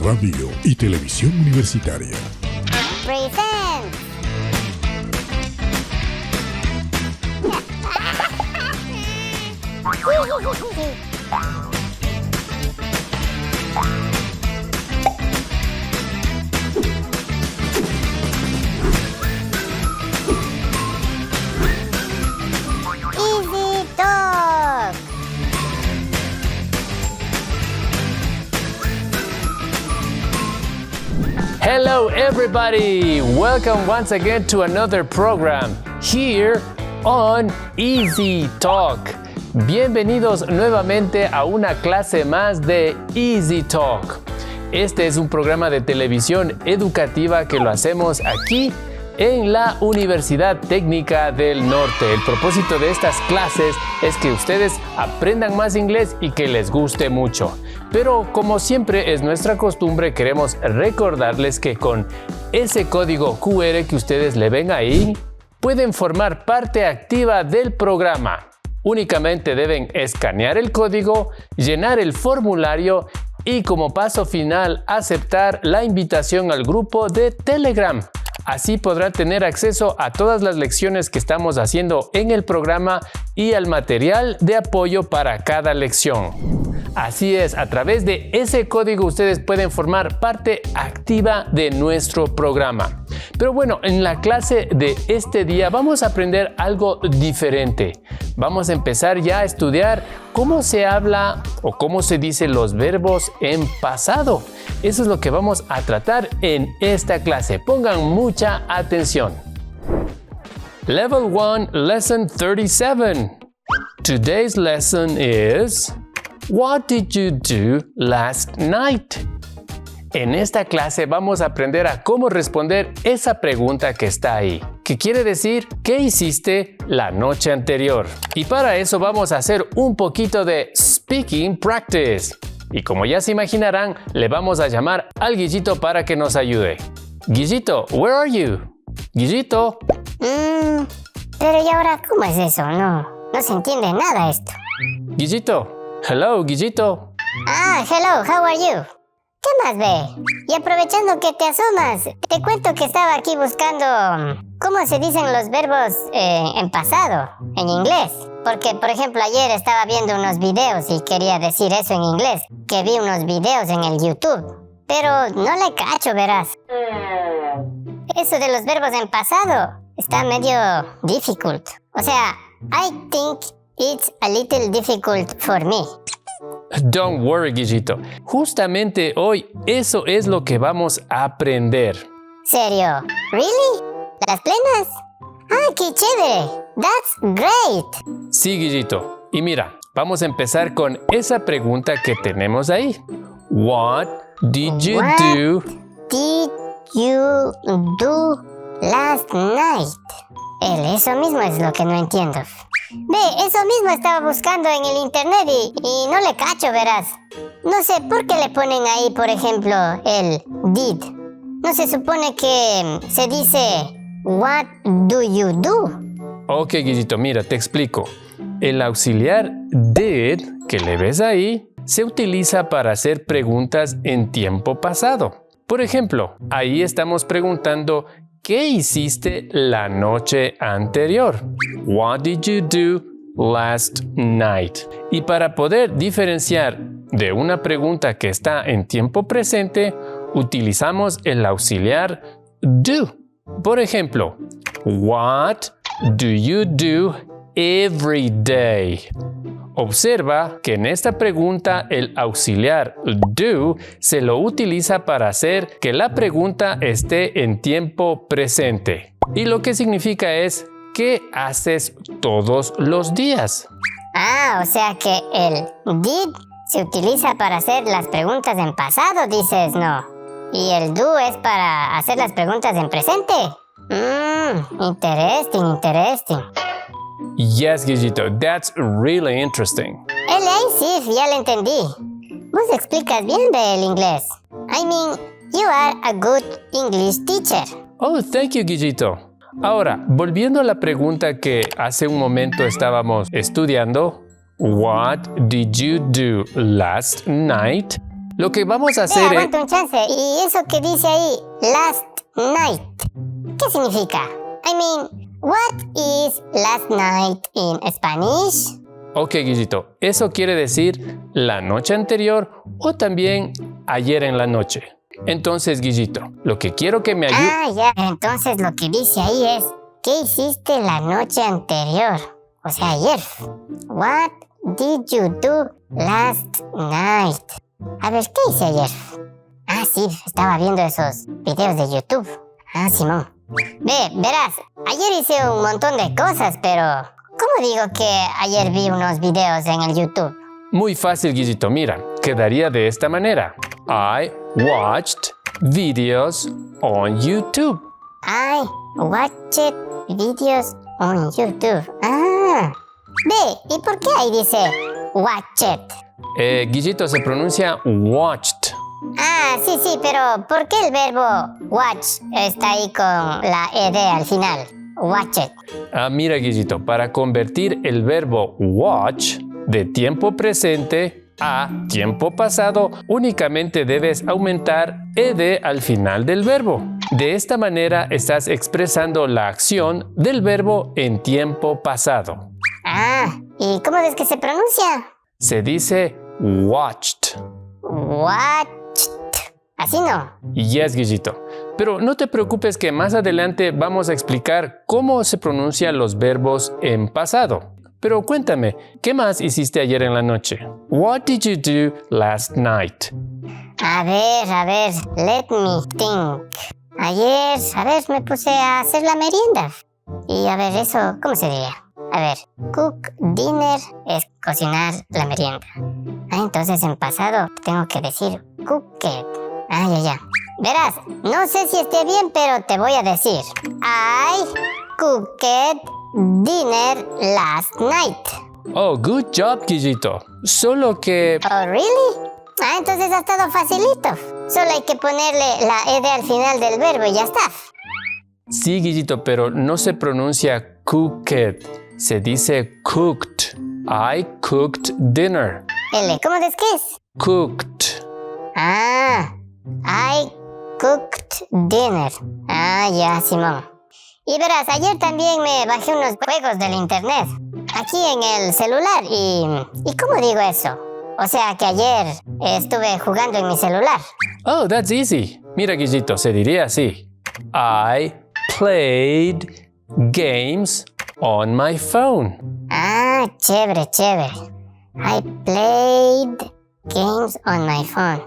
Radio y Televisión Universitaria. Present. Easy Talk. Hello everybody! Welcome once again to another program here on Easy Talk. Bienvenidos nuevamente a una clase más de Easy Talk. Este es un programa de televisión educativa que lo hacemos aquí en la Universidad Técnica del Norte. El propósito de estas clases es que ustedes aprendan más inglés y que les guste mucho. Pero como siempre es nuestra costumbre, queremos recordarles que con ese código QR que ustedes le ven ahí, pueden formar parte activa del programa. Únicamente deben escanear el código, llenar el formulario y como paso final aceptar la invitación al grupo de Telegram. Así podrá tener acceso a todas las lecciones que estamos haciendo en el programa y al material de apoyo para cada lección. Así es, a través de ese código ustedes pueden formar parte activa de nuestro programa. Pero bueno, en la clase de este día vamos a aprender algo diferente. Vamos a empezar ya a estudiar cómo se habla o cómo se dicen los verbos en pasado. Eso es lo que vamos a tratar en esta clase. Pongan mucha atención. Level 1, Lesson 37. Today's lesson is, what did you do last night? En esta clase vamos a aprender a cómo responder esa pregunta que está ahí, que quiere decir ¿qué hiciste la noche anterior? Y para eso vamos a hacer un poquito de speaking practice. Y como ya se imaginarán, le vamos a llamar al Guillito para que nos ayude. Guillito, where are you? Guillito. Pero ¿y ahora cómo es eso? No se entiende nada esto. Guillito. Hello, Guillito. Hello, how are you? ¿Qué más ve? Y aprovechando que te asomas, te cuento que estaba aquí buscando cómo se dicen los verbos en pasado, en inglés. Porque, por ejemplo, ayer estaba viendo unos videos y quería decir eso en inglés, que vi unos videos en el YouTube. Pero no le cacho, verás. Eso de los verbos en pasado está medio difficult. O sea, I think it's a little difficult for me. Don't worry, Guillito. Justamente hoy eso es lo que vamos a aprender. ¿Serio? ¿Really? ¿Las plenas? ¡Qué chévere! ¡That's great! Sí, Guillito. Y mira, vamos a empezar con esa pregunta que tenemos ahí. What did you do last night? Eso mismo es lo que no entiendo. Ve, eso mismo estaba buscando en el internet y no le cacho, verás. No sé por qué le ponen ahí, por ejemplo, el did. No se supone que se dice what do you do. Ok, Guillito, mira, te explico. El auxiliar did, que le ves ahí, se utiliza para hacer preguntas en tiempo pasado. Por ejemplo, ahí estamos preguntando ¿qué hiciste la noche anterior? What did you do last night? Y para poder diferenciar de una pregunta que está en tiempo presente, utilizamos el auxiliar do. Por ejemplo, what do you do every day? Observa que en esta pregunta el auxiliar do se lo utiliza para hacer que la pregunta esté en tiempo presente. Y lo que significa es ¿qué haces todos los días? O sea que el did se utiliza para hacer las preguntas en pasado, dices, ¿no? Y el do es para hacer las preguntas en presente. Interesting. Yes, Guillito, that's really interesting. Sí, ya lo entendí. Vos explicas bien del inglés. I mean, you are a good English teacher. Oh, thank you, Guillito. Ahora, volviendo a la pregunta que hace un momento estábamos estudiando, What did you do last night? Lo que vamos a Ve, hacer es... aguanta un chance. ¿Y eso que dice ahí, last night? ¿Qué significa? I mean, what is last night in Spanish? Ok, Guillito, eso quiere decir la noche anterior o también ayer en la noche. Entonces, Guillito, lo que quiero que me ayude... Ah, ya. Entonces lo que dice ahí es, ¿qué hiciste la noche anterior? O sea, ayer. What did you do last night? A ver, ¿qué hice ayer? Ah, sí, estaba viendo esos videos de YouTube. Ah, Simón. Verás, ayer hice un montón de cosas, pero... ¿cómo digo que ayer vi unos videos en el YouTube? Muy fácil, Guillito. Mira, quedaría de esta manera. I watched videos on YouTube. I watched videos on YouTube. Ah. Ve, ¿y por qué ahí dice watched? Guillito, se pronuncia watched. Ah, sí, pero ¿por qué el verbo watch está ahí con la ed al final? Watched. Ah, mira, Guillito, para convertir el verbo watch de tiempo presente a tiempo pasado, únicamente debes aumentar ed al final del verbo. De esta manera estás expresando la acción del verbo en tiempo pasado. Ah, ¿y cómo es que se pronuncia? Se dice watched. Watched. Así no. Yes, Guillito. Pero no te preocupes que más adelante vamos a explicar cómo se pronuncian los verbos en pasado. Pero cuéntame, ¿qué más hiciste ayer en la noche? What did you do last night? A ver, let me think. Ayer, me puse a hacer la merienda. Y a ver, eso, ¿cómo se diría? A ver, cook dinner es cocinar la merienda. Ah, entonces en pasado tengo que decir cooked. Ah, ya. Verás, no sé si esté bien, pero te voy a decir. I cooked dinner last night. Oh, good job, Guillito. Solo que... Oh, really? Ah, entonces ha estado facilito. Solo hay que ponerle la ed al final del verbo y ya está. Sí, Guillito, pero no se pronuncia cooked. Se dice cooked. I cooked dinner. ¿Cómo es que es? Cooked. Ah, I cooked dinner. Ah, ya, Simón. Y verás, ayer también me bajé unos juegos del internet. Aquí en el celular. ¿Y cómo digo eso? O sea que ayer estuve jugando en mi celular. Oh, that's easy. Mira, Guillito, se diría así. I played games on my phone. Ah, chévere. I played games on my phone.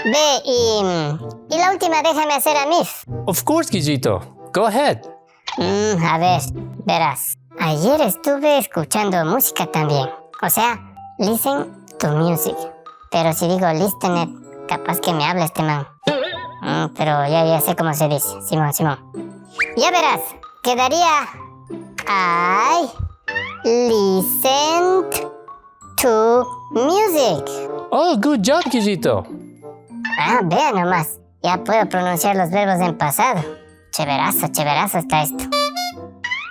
Ve, y la última déjame hacer a mí. Of course, Guillito. Go ahead. A ver, verás. Ayer estuve escuchando música también. O sea, listen to music. Pero si digo listener, capaz que me habla este man. Pero ya sé cómo se dice. Simón. Ya verás, quedaría I listened to music. Oh, good job, Guillito. Ah, vea nomás. Ya puedo pronunciar los verbos en pasado. Chéverazo está esto.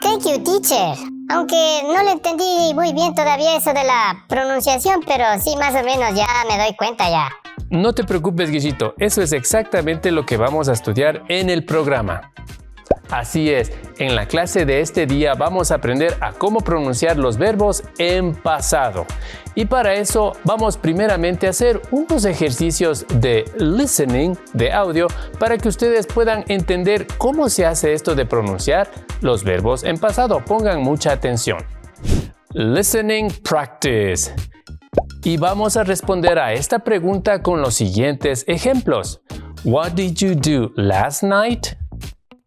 Thank you, teacher. Aunque no le entendí muy bien todavía eso de la pronunciación, pero sí, más o menos ya me doy cuenta ya. No te preocupes, Guillito. Eso es exactamente lo que vamos a estudiar en el programa. Así es, en la clase de este día vamos a aprender a cómo pronunciar los verbos en pasado. Y para eso vamos primeramente a hacer unos ejercicios de listening, de audio, para que ustedes puedan entender cómo se hace esto de pronunciar los verbos en pasado. Pongan mucha atención. Listening practice. Y vamos a responder a esta pregunta con los siguientes ejemplos. What did you do last night?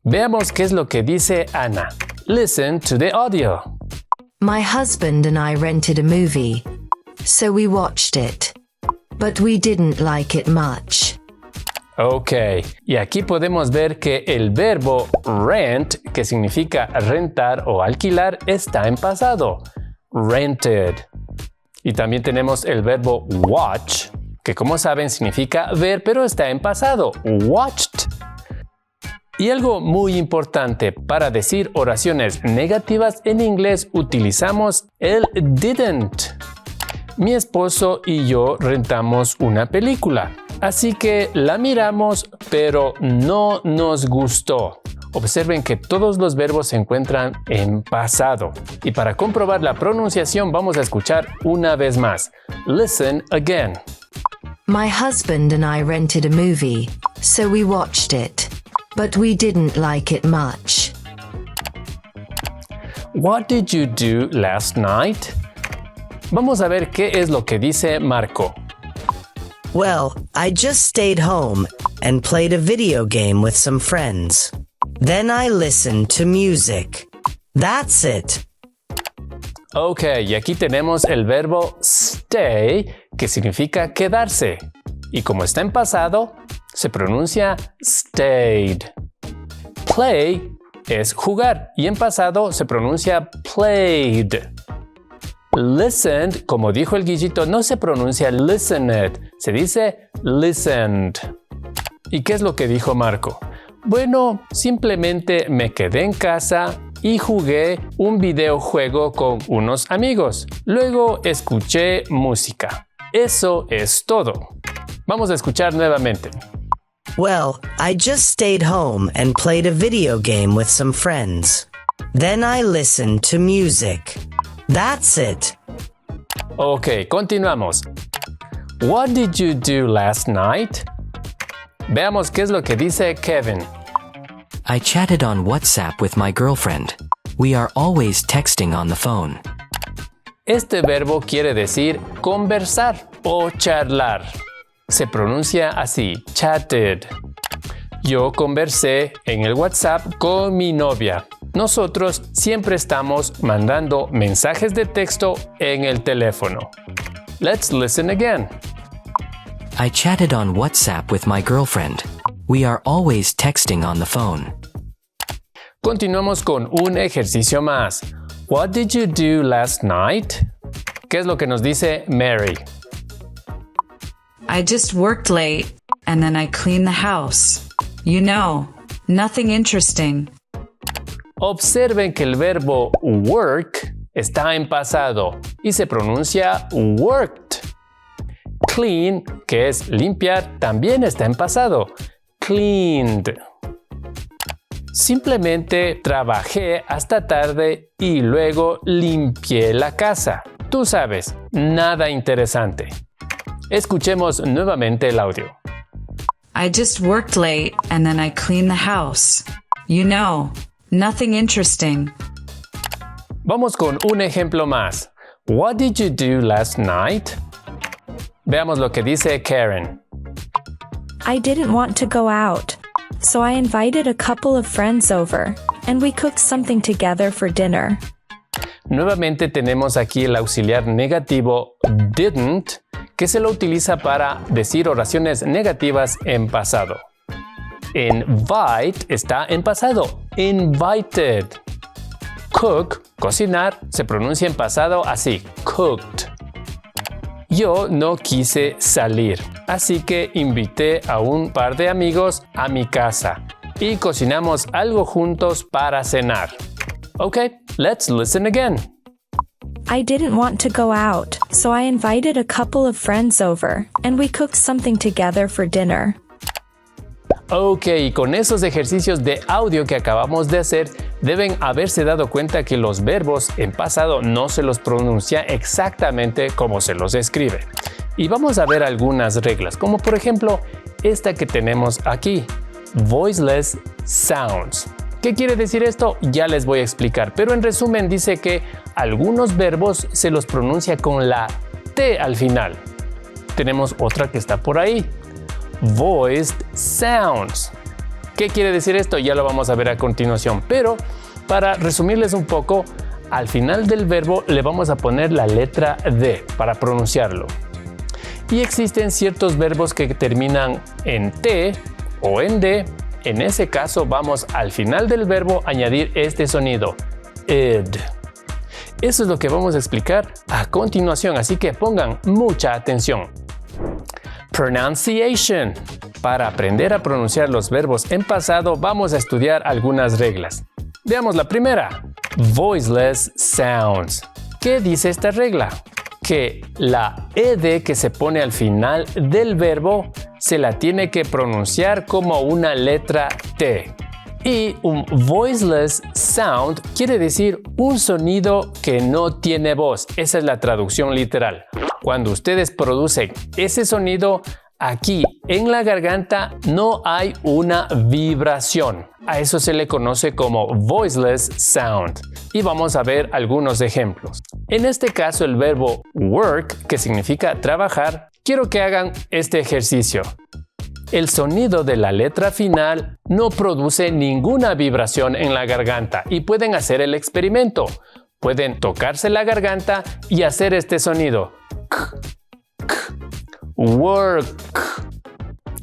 Veamos qué es lo que dice Ana. Listen to the audio. My husband and I rented a movie, so we watched it. But we didn't like it much. Ok, y aquí podemos ver que el verbo rent, que significa rentar o alquilar, está en pasado. Rented. Y también tenemos el verbo watch, que como saben significa ver, pero está en pasado. Watched. Y algo muy importante, para decir oraciones negativas en inglés utilizamos el didn't. Mi esposo y yo rentamos una película. Así que la miramos, pero no nos gustó. Observen que todos los verbos se encuentran en pasado. Y para comprobar la pronunciación vamos a escuchar una vez más. Listen again. My husband and I rented a movie, so we watched it. But we didn't like it much. What did you do last night? Vamos a ver qué es lo que dice Marco. Well, I just stayed home and played a video game with some friends. Then I listened to music. That's it. Ok, y aquí tenemos el verbo stay, que significa quedarse. Y como está en pasado, se pronuncia stayed. Play es jugar y en pasado se pronuncia played. Listened, como dijo el Guillito, no se pronuncia listened, se dice listened. ¿Y qué es lo que dijo Marco? Bueno, simplemente me quedé en casa y jugué un videojuego con unos amigos. Luego escuché música. Eso es todo. Vamos a escuchar nuevamente. Well, I just stayed home and played a video game with some friends. Then I listened to music. That's it. Ok, continuamos. What did you do last night? Veamos qué es lo que dice Kevin. I chatted on WhatsApp with my girlfriend. We are always texting on the phone. Este verbo quiere decir conversar o charlar. Se pronuncia así, chatted. Yo conversé en el WhatsApp con mi novia. Nosotros siempre estamos mandando mensajes de texto en el teléfono. Let's listen again. I chatted on WhatsApp with my girlfriend. We are always texting on the phone. Continuamos con un ejercicio más. What did you do last night? ¿Qué es lo que nos dice Mary? I just worked late, and then I cleaned the house. You know, nothing interesting. Observen que el verbo work está en pasado y se pronuncia worked. Clean, que es limpiar, también está en pasado. Cleaned. Simplemente trabajé hasta tarde y luego limpié la casa. Tú sabes, nada interesante. Escuchemos nuevamente el audio. I just worked late, and then I cleaned the house. You know, nothing interesting. Vamos con un ejemplo más. What did you do last night? Veamos lo que dice Karen. I didn't want to go out, so I invited a couple of friends over, and we cooked something together for dinner. Nuevamente tenemos aquí el auxiliar negativo didn't, que se lo utiliza para decir oraciones negativas en pasado. Invite está en pasado, invited. Cook, cocinar, se pronuncia en pasado así, cooked. Yo no quise salir, así que invité a un par de amigos a mi casa y cocinamos algo juntos para cenar. Okay, let's listen again. I didn't want to go out, so I invited a couple of friends over, and we cooked something together for dinner. Ok, y con esos ejercicios de audio que acabamos de hacer, deben haberse dado cuenta que los verbos en pasado no se los pronuncia exactamente como se los escribe. Y vamos a ver algunas reglas, como por ejemplo esta que tenemos aquí, voiceless sounds. ¿Qué quiere decir esto? Ya les voy a explicar, pero en resumen dice que algunos verbos se los pronuncia con la T al final. Tenemos otra que está por ahí. Voiced sounds. ¿Qué quiere decir esto? Ya lo vamos a ver a continuación, pero para resumirles un poco, al final del verbo le vamos a poner la letra D para pronunciarlo. Y existen ciertos verbos que terminan en T o en D. En ese caso vamos al final del verbo a añadir este sonido, id. Eso es lo que vamos a explicar a continuación, así que pongan mucha atención. Pronunciation. Para aprender a pronunciar los verbos en pasado vamos a estudiar algunas reglas. Veamos la primera. Voiceless sounds. ¿Qué dice esta regla? Que la ed que se pone al final del verbo se la tiene que pronunciar como una letra T. Y un voiceless sound quiere decir un sonido que no tiene voz. Esa es la traducción literal. Cuando ustedes producen ese sonido, aquí en la garganta no hay una vibración. A eso se le conoce como voiceless sound. Y vamos a ver algunos ejemplos. En este caso, el verbo work, que significa trabajar, quiero que hagan este ejercicio. El sonido de la letra final no produce ninguna vibración en la garganta y pueden hacer el experimento. Pueden tocarse la garganta y hacer este sonido. Work.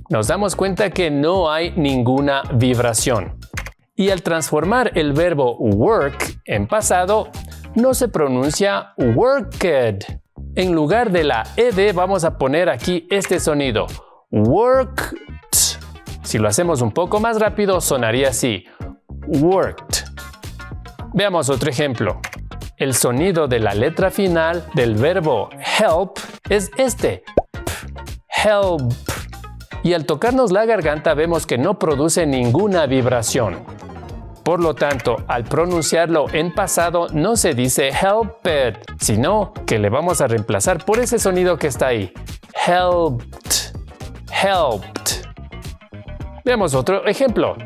Nos damos cuenta que no hay ninguna vibración. Y al transformar el verbo work en pasado, no se pronuncia worked. En lugar de la ed vamos a poner aquí este sonido. Worked. Si lo hacemos un poco más rápido, sonaría así. Worked. Veamos otro ejemplo. El sonido de la letra final del verbo help es este. Help. Y al tocarnos la garganta vemos que no produce ninguna vibración. Por lo tanto, al pronunciarlo en pasado no se dice helped, sino que le vamos a reemplazar por ese sonido que está ahí. Helped. Helped. Veamos otro ejemplo.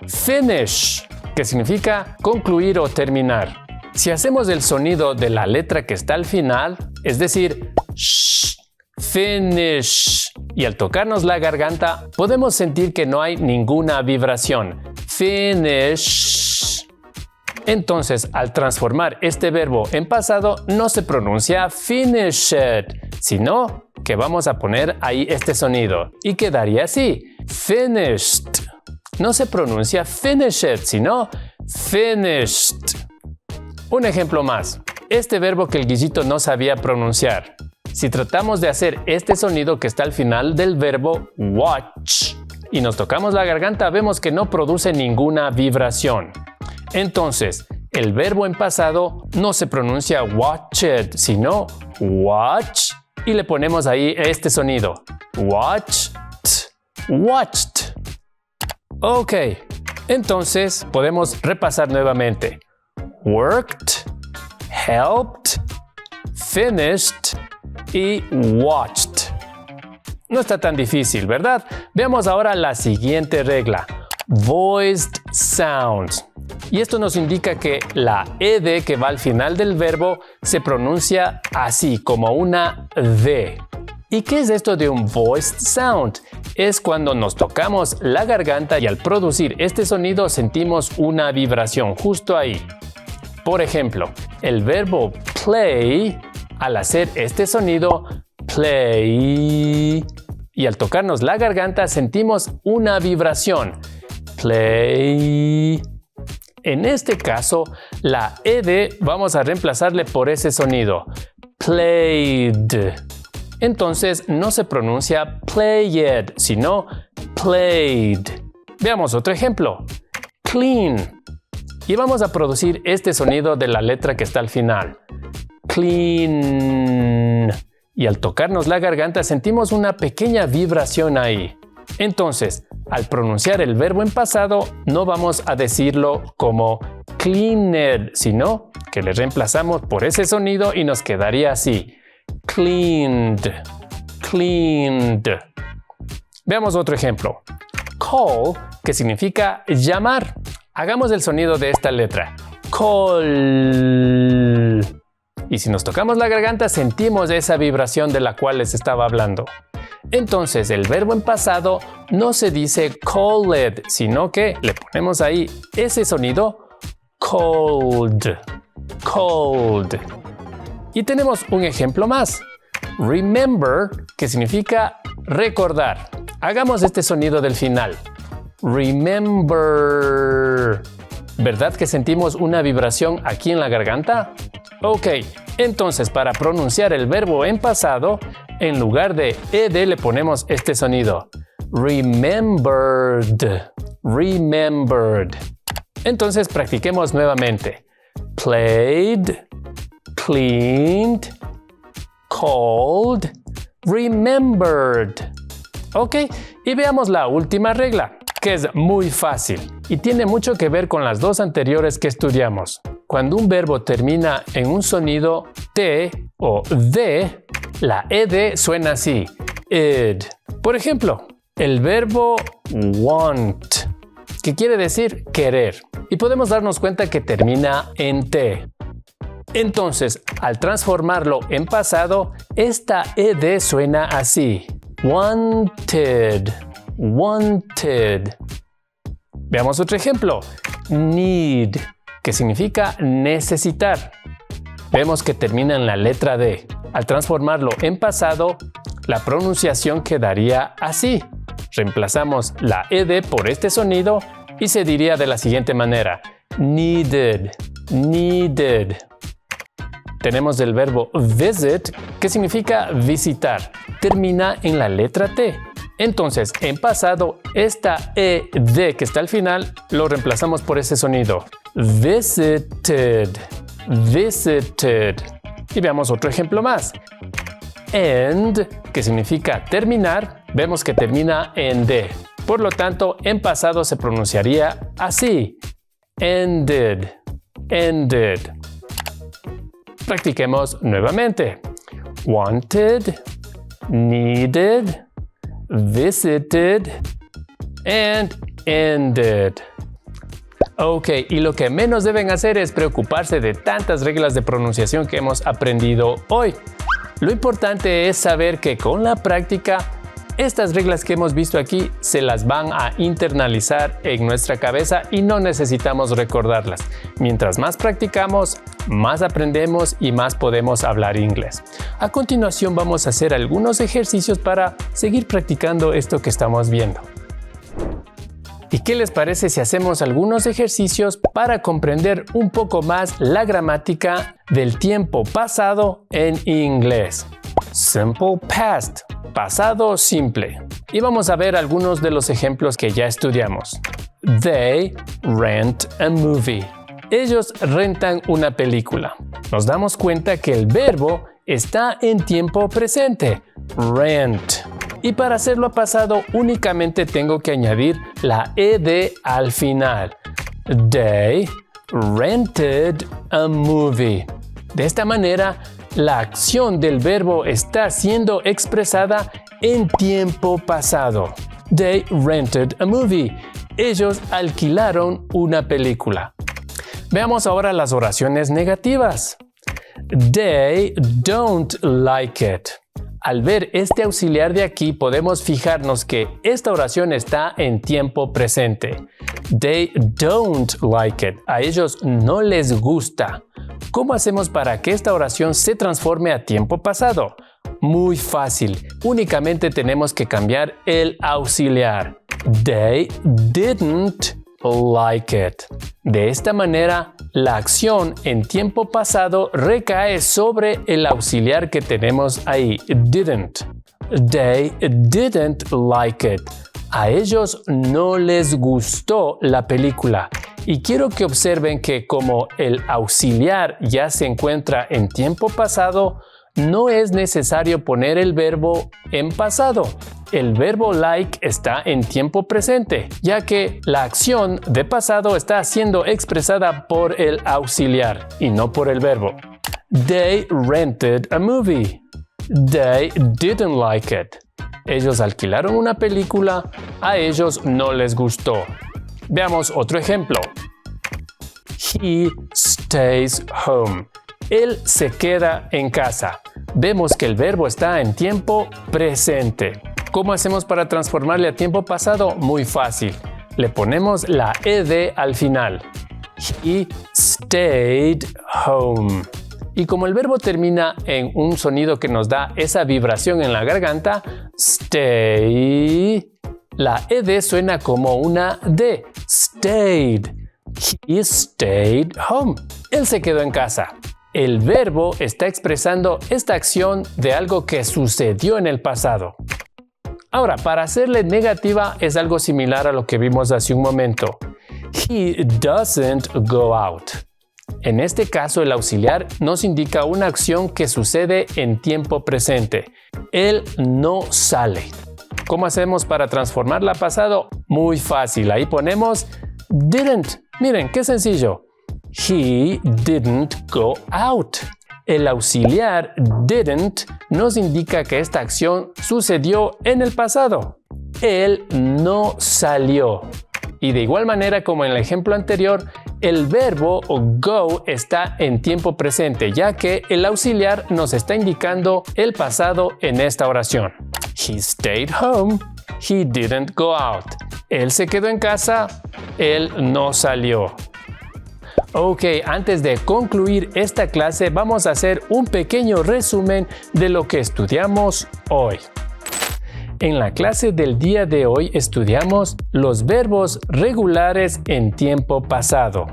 Finish, que significa concluir o terminar. Si hacemos el sonido de la letra que está al final, es decir, shh, finish, y al tocarnos la garganta podemos sentir que no hay ninguna vibración. Finish. Entonces, al transformar este verbo en pasado, no se pronuncia finished, sino que vamos a poner ahí este sonido y quedaría así. Finished. No se pronuncia finished, sino finished. Un ejemplo más. Este verbo que el Guillito no sabía pronunciar. Si tratamos de hacer este sonido que está al final del verbo watch y nos tocamos la garganta, vemos que no produce ninguna vibración. Entonces, el verbo en pasado no se pronuncia watched, sino watch y le ponemos ahí este sonido. Watched. Watched. Ok, entonces podemos repasar nuevamente. Worked, helped, finished y watched. No está tan difícil, ¿verdad? Veamos ahora la siguiente regla. Voiced sounds. Y esto nos indica que la ed que va al final del verbo se pronuncia así, como una D. ¿Y qué es esto de un voiced sound? Es cuando nos tocamos la garganta y al producir este sonido sentimos una vibración justo ahí. Por ejemplo, el verbo play, al hacer este sonido, play, y al tocarnos la garganta sentimos una vibración. Play. En este caso, la ed vamos a reemplazarle por ese sonido. Played. Entonces no se pronuncia played, sino played. Veamos otro ejemplo. Clean. Y vamos a producir este sonido de la letra que está al final. Clean. Y al tocarnos la garganta sentimos una pequeña vibración ahí. Entonces, al pronunciar el verbo en pasado, no vamos a decirlo como cleaned, sino que le reemplazamos por ese sonido y nos quedaría así. Cleaned. Cleaned. Veamos otro ejemplo. Call, que significa llamar. Hagamos el sonido de esta letra. Call. Y si nos tocamos la garganta, sentimos esa vibración de la cual les estaba hablando. Entonces, el verbo en pasado no se dice called, sino que le ponemos ahí ese sonido cold. Cold. Y tenemos un ejemplo más. Remember, que significa recordar. Hagamos este sonido del final. Remember. ¿Verdad que sentimos una vibración aquí en la garganta? Ok, entonces para pronunciar el verbo en pasado, en lugar de ed le ponemos este sonido. Remembered. Remembered. Entonces practiquemos nuevamente. Played, cleaned, called, remembered. Ok, y veamos la última regla, que es muy fácil y tiene mucho que ver con las dos anteriores que estudiamos. Cuando un verbo termina en un sonido T o D, la ed suena así, id. Por ejemplo, el verbo want, que quiere decir querer, y podemos darnos cuenta que termina en T. Entonces, al transformarlo en pasado, esta ed suena así, wanted, wanted. Veamos otro ejemplo, need, que significa necesitar. Vemos que termina en la letra D. Al transformarlo en pasado, la pronunciación quedaría así. Reemplazamos la ed por este sonido y se diría de la siguiente manera, needed, needed. Tenemos el verbo visit, que significa visitar. Termina en la letra T. Entonces, en pasado, esta ed que está al final, lo reemplazamos por ese sonido. Visited, visited. Y veamos otro ejemplo más. End, que significa terminar, vemos que termina en D. Por lo tanto, en pasado se pronunciaría así. Ended, ended. Practiquemos nuevamente. Wanted, needed, visited, and ended. Ok, y lo que menos deben hacer es preocuparse de tantas reglas de pronunciación que hemos aprendido hoy. Lo importante es saber que con la práctica, estas reglas que hemos visto aquí se las van a internalizar en nuestra cabeza y no necesitamos recordarlas. Mientras más practicamos, más aprendemos y más podemos hablar inglés. A continuación vamos a hacer algunos ejercicios para seguir practicando esto que estamos viendo. ¿Y qué les parece si hacemos algunos ejercicios para comprender un poco más la gramática del tiempo pasado en inglés? Simple past, pasado simple. Y vamos a ver algunos de los ejemplos que ya estudiamos. They rent a movie. Ellos rentan una película. Nos damos cuenta que el verbo está en tiempo presente, rent. Y para hacerlo a pasado únicamente tengo que añadir la ed al final. They rented a movie. De esta manera, la acción del verbo está siendo expresada en tiempo pasado. They rented a movie. Ellos alquilaron una película. Veamos ahora las oraciones negativas. They don't like it. Al ver este auxiliar de aquí, podemos fijarnos que esta oración está en tiempo presente. They don't like it. A ellos no les gusta. ¿Cómo hacemos para que esta oración se transforme a tiempo pasado? Muy fácil. Únicamente tenemos que cambiar el auxiliar. They didn't like it. De esta manera, la acción en tiempo pasado recae sobre el auxiliar que tenemos ahí, didn't. They didn't like it. A ellos no les gustó la película. Y quiero que observen que como el auxiliar ya se encuentra en tiempo pasado, no es necesario poner el verbo en pasado. El verbo like está en tiempo presente, ya que la acción de pasado está siendo expresada por el auxiliar y no por el verbo. They rented a movie. They didn't like it. Ellos alquilaron una película, a ellos no les gustó. Veamos otro ejemplo. He stays home. Él se queda en casa. Vemos que el verbo está en tiempo presente. ¿Cómo hacemos para transformarle a tiempo pasado? Muy fácil. Le ponemos la ed al final. He stayed home. Y como el verbo termina en un sonido que nos da esa vibración en la garganta, stay, la ed suena como una D. Stayed. He stayed home. Él se quedó en casa. El verbo está expresando esta acción de algo que sucedió en el pasado. Ahora, para hacerle negativa es algo similar a lo que vimos hace un momento. He doesn't go out. En este caso, el auxiliar nos indica una acción que sucede en tiempo presente. Él no sale. ¿Cómo hacemos para transformarla a pasado? Muy fácil, ahí ponemos didn't. Miren, qué sencillo. He didn't go out. El auxiliar didn't nos indica que esta acción sucedió en el pasado. Él no salió. Y de igual manera como en el ejemplo anterior, el verbo go está en tiempo presente, ya que el auxiliar nos está indicando el pasado en esta oración. He stayed home. He didn't go out. Él se quedó en casa. Él no salió. Ok, antes de concluir esta clase, vamos a hacer un pequeño resumen de lo que estudiamos hoy. En la clase del día de hoy estudiamos los verbos regulares en tiempo pasado.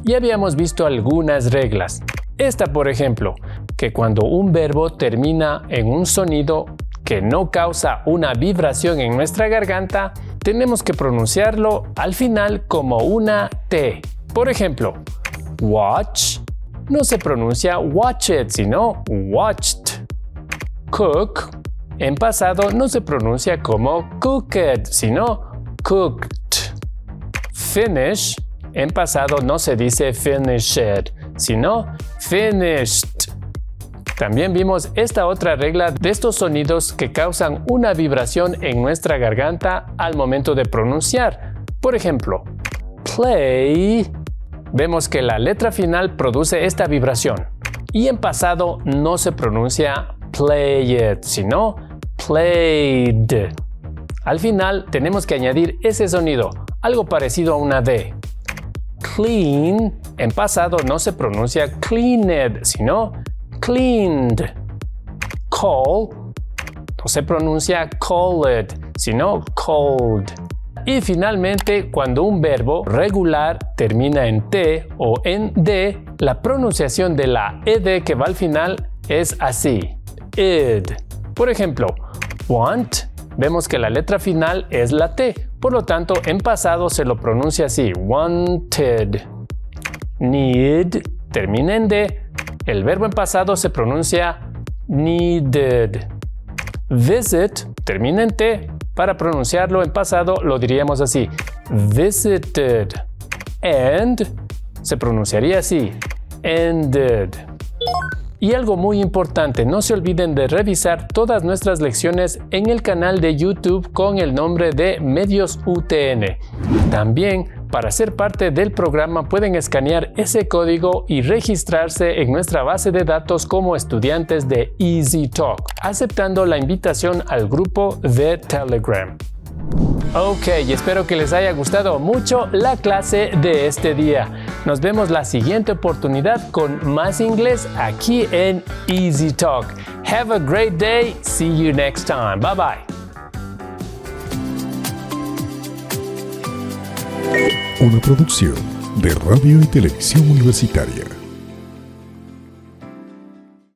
Y habíamos visto algunas reglas. Esta, por ejemplo, que cuando un verbo termina en un sonido que no causa una vibración en nuestra garganta, tenemos que pronunciarlo al final como una T. Por ejemplo, watch no se pronuncia watch it, sino watched. Cook en pasado no se pronuncia como cooked, sino cooked. Finish en pasado no se dice finished, sino finished. También vimos esta otra regla de estos sonidos que causan una vibración en nuestra garganta al momento de pronunciar. Por ejemplo, play. Vemos que la letra final produce esta vibración. Y en pasado no se pronuncia play it, sino played. Al final tenemos que añadir ese sonido, algo parecido a una D. Clean, en pasado no se pronuncia cleaned, sino cleaned. Call, no se pronuncia called, sino called. Y finalmente, cuando un verbo regular termina en T o en D, la pronunciación de la ed que va al final es así, id. Por ejemplo, want, vemos que la letra final es la T, por lo tanto en pasado se lo pronuncia así, wanted. Need, termina en D, el verbo en pasado se pronuncia needed. Visit, termina en T, para pronunciarlo en pasado lo diríamos así, visited. End, se pronunciaría así, ended. Y algo muy importante, no se olviden de revisar todas nuestras lecciones en el canal de YouTube con el nombre de Medios UTN. También, para ser parte del programa, pueden escanear ese código y registrarse en nuestra base de datos como estudiantes de Easy Talk, aceptando la invitación al grupo de Telegram. Ok, espero que les haya gustado mucho la clase de este día. Nos vemos la siguiente oportunidad con más inglés aquí en Easy Talk. Have a great day. See you next time. Bye bye. Una producción de Radio y Televisión Universitaria.